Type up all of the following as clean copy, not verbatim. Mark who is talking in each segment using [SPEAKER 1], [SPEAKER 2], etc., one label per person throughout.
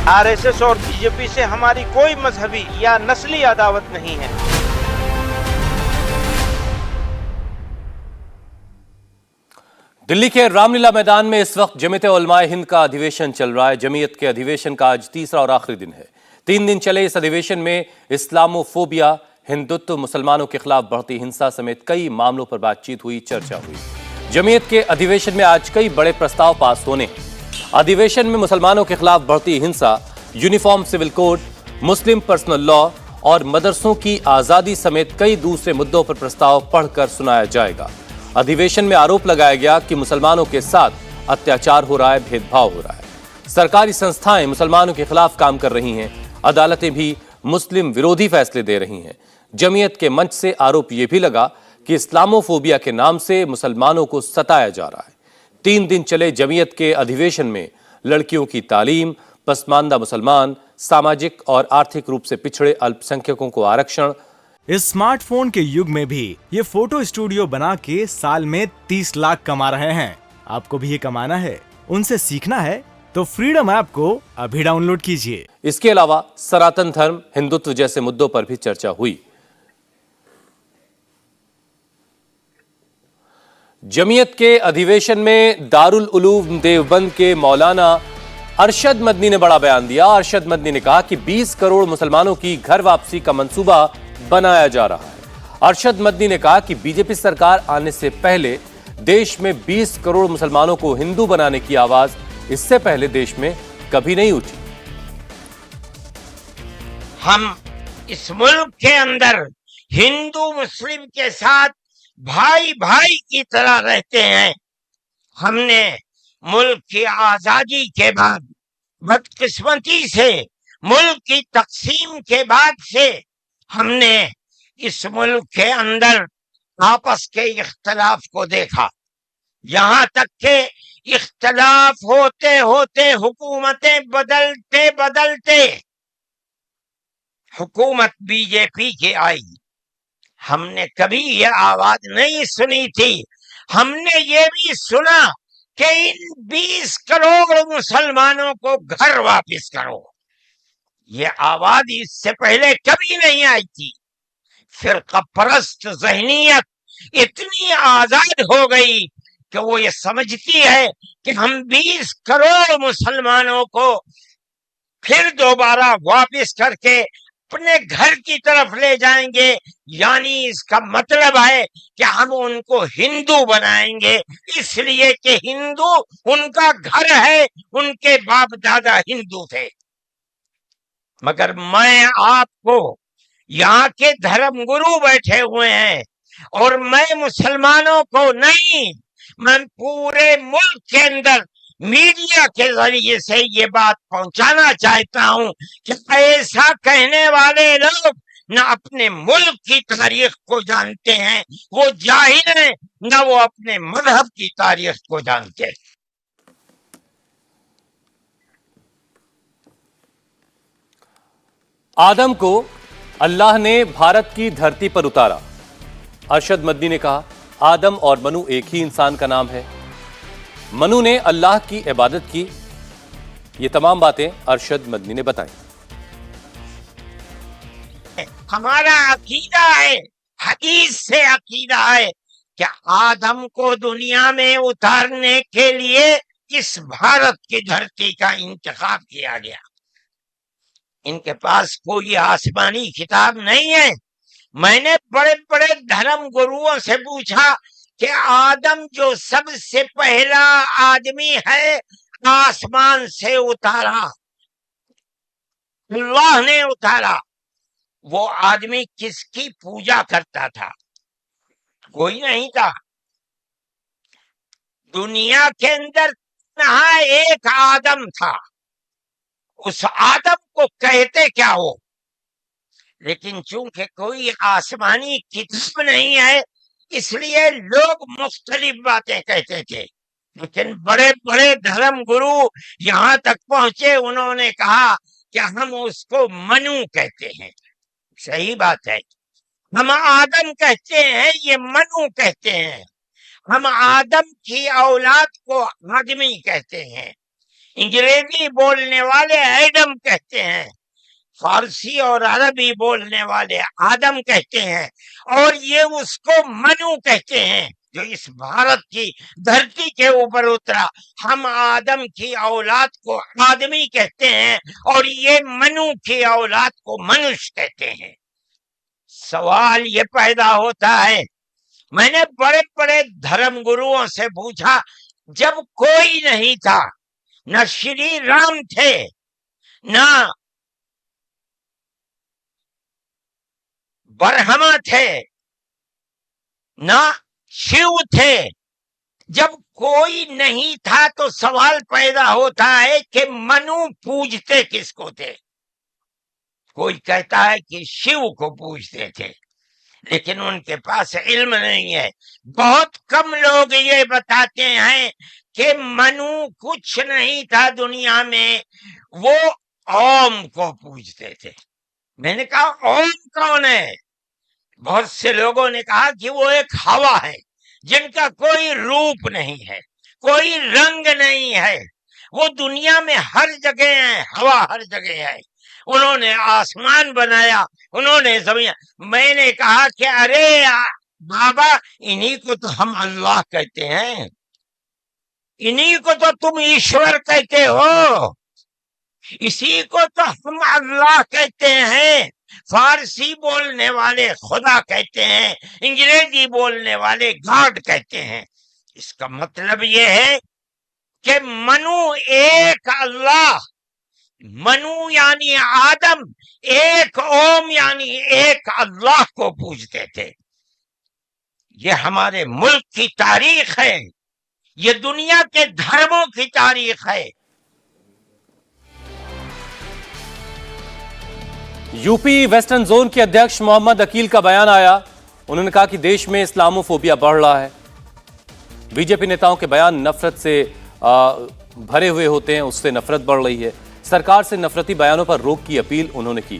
[SPEAKER 1] RSS اور BJP سے ہماری کوئی مذہبی یا نسلی عداوت نہیں ہے۔
[SPEAKER 2] دلی کے رام لیلا میدان میں اس وقت جمعیت علماء ہند کا ادھیویشن چل رہا ہے۔ جمعیت کے ادھیویشن کا آج تیسرا اور آخری دن ہے۔ 3 دن چلے اس ادھیویشن میں اسلامو فوبیا، ہندوتو، مسلمانوں کے خلاف بڑھتی ہنسا سمیت کئی معاملوں پر بات چیت ہوئی، چرچا ہوئی۔ جمعیت کے ادھیویشن میں آج کئی بڑے پرستاؤ پاس ہونے ہیں۔ ادھیویشن میں مسلمانوں کے خلاف بڑھتی ہنسا، یونیفارم سول کوڈ، مسلم پرسنل لا اور مدرسوں کی آزادی سمیت کئی دوسرے مدعوں پر پرستاؤ پڑھ کر سنایا جائے گا۔ ادھیویشن میں آروپ لگایا گیا کہ مسلمانوں کے ساتھ اتیاچار ہو رہا ہے، بھید بھاؤ ہو رہا ہے۔ سرکاری سنستھائیں مسلمانوں کے خلاف کام کر رہی ہیں، عدالتیں بھی مسلم ورودھی فیصلے دے رہی ہیں۔ جمعیت کے منچ سے آروپ یہ بھی لگا کہ اسلامو فوبیا کے نام سے مسلمانوں کو ستایا جا رہا ہے۔ 3 دن چلے جمعیت کے ادھیویشن میں لڑکیوں کی تعلیم، پسماندہ مسلمان، ساماجک اور آرتھک روپ سے پچھڑے الپ سنکھیکوں کو آرکشن۔
[SPEAKER 3] اسمارٹ فون کے یگ میں بھی یہ فوٹو اسٹوڈیو بنا کے سال میں 30 لاکھ کما رہے ہیں۔ آپ کو بھی یہ کمانا ہے، ان سے سیکھنا ہے تو فریڈم ایپ کو ابھی ڈاؤن لوڈ کیجئے۔
[SPEAKER 2] اس کے علاوہ سناتن دھرم، ہندوتو جیسے مدعوں پر بھی چرچا ہوئی۔ جمعیت کے ادھیویشن میں دارالعلوم دیوبند کے مولانا ارشد مدنی نے بڑا بیان دیا۔ ارشد مدنی نے کہا کہ 20 کروڑ مسلمانوں کی گھر واپسی کا منصوبہ بنایا جا رہا ہے۔ ارشد مدنی نے کہا کہ BJP سرکار آنے سے پہلے دیش میں 20 کروڑ مسلمانوں کو ہندو بنانے کی آواز اس سے پہلے دیش میں کبھی نہیں اٹھی۔
[SPEAKER 1] ہم اس ملک کے اندر ہندو مسلم کے ساتھ بھائی بھائی کی طرح رہتے ہیں۔ ہم نے ملک کی آزادی کے بعد بدقسمتی سے ملک کی تقسیم کے بعد سے ہم نے اس ملک کے اندر آپس کے اختلاف کو دیکھا، یہاں تک کہ اختلاف ہوتے ہوتے حکومتیں بدلتے بدلتے حکومت BJP کی آئی۔ ہم نے کبھی یہ آواز نہیں سنی تھی۔ ہم نے یہ بھی سنا کہ ان 20 کروڑ مسلمانوں کو گھر واپس کرو۔ یہ آواز اس سے پہلے کبھی نہیں آئی تھی۔ فرقہ پرست ذہنیت اتنی آزاد ہو گئی کہ وہ یہ سمجھتی ہے کہ ہم 20 کروڑ مسلمانوں کو پھر دوبارہ واپس کر کے اپنے گھر کی طرف لے جائیں گے، یعنی اس کا مطلب ہے کہ ہم ان کو ہندو بنائیں گے، اس لیے کہ ہندو ان کا گھر ہے، ان کے باپ دادا ہندو تھے۔ مگر میں آپ کو یہاں کے دھرم گرو بیٹھے ہوئے ہیں اور میں مسلمانوں کو نہیں، میں پورے ملک کے اندر میڈیا کے ذریعے سے یہ بات پہنچانا چاہتا ہوں کہ ایسا کہنے والے لوگ نہ اپنے ملک کی تاریخ کو جانتے ہیں، وہ جاہل ہیں، نہ وہ اپنے مذہب کی تاریخ کو جانتے ہیں۔
[SPEAKER 2] آدم کو اللہ نے بھارت کی دھرتی پر اتارا۔ ارشد مدنی نے کہا آدم اور منو ایک ہی انسان کا نام ہے۔ منو نے اللہ کی عبادت کی۔ یہ تمام باتیں ارشد مدنی نے بتائیں۔
[SPEAKER 1] ہمارا عقیدہ ہے، حدیث سے عقیدہ ہے کہ آدم کو دنیا میں اتارنے کے لیے اس بھارت کی دھرتی کا انتخاب کیا گیا۔ ان کے پاس کوئی آسمانی کتاب نہیں ہے۔ میں نے بڑے بڑے دھرم گروؤں سے پوچھا کہ آدم جو سب سے پہلا آدمی ہے آسمان سے اتارا، اللہ نے اتارا، وہ آدمی کس کی پوجا کرتا تھا؟ کوئی نہیں تھا۔ دنیا کے اندر نہ ایک آدم تھا، اس آدم کو کہتے کیا ہو؟ لیکن چونکہ کوئی آسمانی کتاب نہیں ہے اس لیے لوگ مختلف باتیں کہتے تھے۔ لیکن بڑے بڑے دھرم گرو یہاں تک پہنچے، انہوں نے کہا کہ ہم اس کو منو کہتے ہیں۔ صحیح بات ہے، ہم آدم کہتے ہیں، یہ منو کہتے ہیں۔ ہم آدم کی اولاد کو آدمی کہتے ہیں۔ انگریزی بولنے والے ایڈم کہتے ہیں، فارسی اور عربی بولنے والے آدم کہتے ہیں، اور یہ اس کو منو کہتے ہیں جو اس بھارت کی دھرتی کے اوپر اترا۔ ہم آدم کی اولاد کو آدمی کہتے ہیں اور یہ منو کی اولاد کو منش کہتے ہیں۔ سوال یہ پیدا ہوتا ہے، میں نے بڑے بڑے دھرم گروؤں سے پوچھا، جب کوئی نہیں تھا، نہ شری رام تھے، نہ برہما تھے، نہ شیو تھے، جب کوئی نہیں تھا تو سوال پیدا ہوتا ہے کہ منو پوجتے کس کو تھے؟ کوئی کہتا ہے کہ شیو کو پوجتے تھے، لیکن ان کے پاس علم نہیں ہے۔ بہت کم لوگ یہ بتاتے ہیں کہ منو کچھ نہیں تھا دنیا میں، وہ اوم کو پوجتے تھے۔ میں نے کہا اوم کون ہے؟ بہت سے لوگوں نے کہا کہ وہ ایک ہوا ہے جن کا کوئی روپ نہیں ہے، کوئی رنگ نہیں ہے، وہ دنیا میں ہر جگہ ہے، ہوا ہر جگہ ہے۔ انہوں نے آسمان بنایا، انہوں نے زمین۔ میں نے کہا کہ ارے بابا، انہی کو تو ہم اللہ کہتے ہیں، انہی کو تو تم ایشور کہتے ہو، اسی کو تو ہم اللہ کہتے ہیں۔ فارسی بولنے والے خدا کہتے ہیں، انگریزی بولنے والے گاڈ کہتے ہیں۔ اس کا مطلب یہ ہے کہ منو ایک اللہ، منو یعنی آدم، ایک اوم یعنی ایک اللہ کو پوجتے تھے۔ یہ ہمارے ملک کی تاریخ ہے، یہ دنیا کے دھرموں کی تاریخ ہے۔
[SPEAKER 2] یو پی ویسٹرن زون کے ادھیکش محمد عقیل کا بیان آیا، انہوں نے کہا کہ دیش میں اسلامو فوبیا بڑھ رہا ہے۔ بی جے پی نیتاؤں کے بیان نفرت سے بھرے ہوئے ہوتے ہیں، اس سے نفرت بڑھ رہی ہے۔ سرکار سے نفرتی بیانوں پر روک کی اپیل انہوں نے کی۔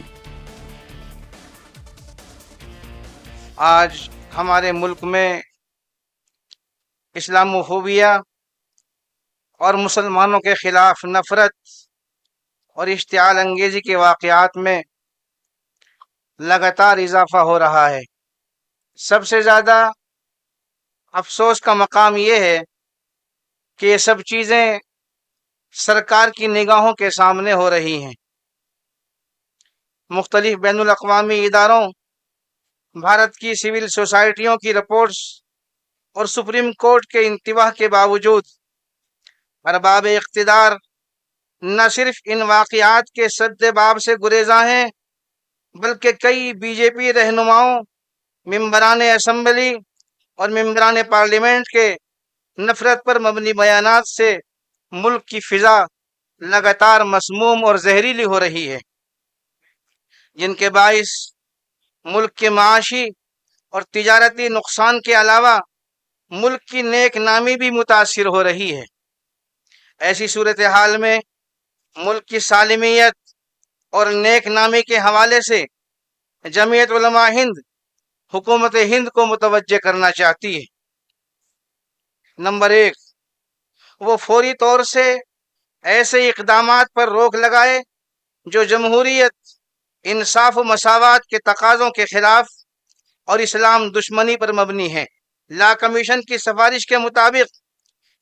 [SPEAKER 4] آج ہمارے ملک میں اسلامو فوبیا اور مسلمانوں کے خلاف نفرت اور اشتعال انگیزی کے واقعات میں لگاتار اضافہ ہو رہا ہے۔ سب سے زیادہ افسوس کا مقام یہ ہے کہ یہ سب چیزیں سرکار کی نگاہوں کے سامنے ہو رہی ہیں۔ مختلف بین الاقوامی اداروں، بھارت کی سول سوسائٹیوں کی رپورٹس اور سپریم کورٹ کے انتباہ کے باوجود ارباب اقتدار نہ صرف ان واقعات کے سد باب سے گریزاں ہیں، بلکہ کئی بی جے پی رہنماؤں، ممبران اسمبلی اور ممبران پارلیمنٹ کے نفرت پر مبنی بیانات سے ملک کی فضا لگاتار مسموم اور زہریلی ہو رہی ہے، جن کے باعث ملک کے معاشی اور تجارتی نقصان کے علاوہ ملک کی نیک نامی بھی متاثر ہو رہی ہے۔ ایسی صورتحال میں ملک کی سالمیت اور نیک نامی کے حوالے سے جمعیت علماء ہند حکومت ہند کو متوجہ کرنا چاہتی ہے۔ نمبر 1، وہ فوری طور سے ایسے اقدامات پر روک لگائے جو جمہوریت، انصاف و مساوات کے تقاضوں کے خلاف اور اسلام دشمنی پر مبنی ہے۔ لا کمیشن کی سفارش کے مطابق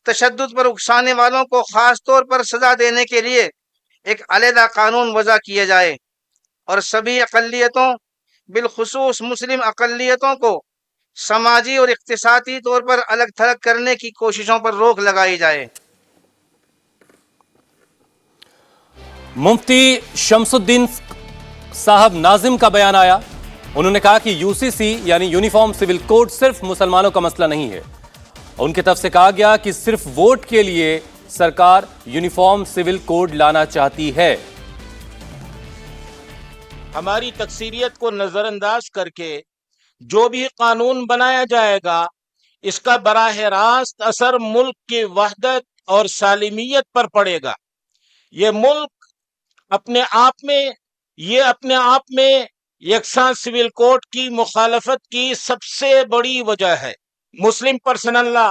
[SPEAKER 4] تشدد پر اکسانے والوں کو خاص طور پر سزا دینے کے لیے ایک علیحدہ قانون وضع کیا جائے اور سبھی اقلیتوں، بالخصوص مسلم اقلیتوں کو سماجی اور اقتصادی طور پر الگ تھلگ کرنے کی کوششوں پر روک لگائی جائے۔
[SPEAKER 2] مفتی شمس الدین صاحب ناظم کا بیان آیا، انہوں نے کہا کہ یو سی سی یعنی یونیفارم سول کوڈ صرف مسلمانوں کا مسئلہ نہیں ہے۔ ان کی طرف سے کہا گیا کہ صرف ووٹ کے لیے سرکار یونیفارم سول کوڈ لانا چاہتی ہے۔
[SPEAKER 5] ہماری تکثیریت کو نظر انداز کر کے جو بھی قانون بنایا جائے گا، اس کا براہ راست اثر ملک کی وحدت اور سالمیت پر پڑے گا۔ یہ ملک اپنے آپ میں یکساں سول کوڈ کی مخالفت کی سب سے بڑی وجہ ہے۔ مسلم پرسنل لا،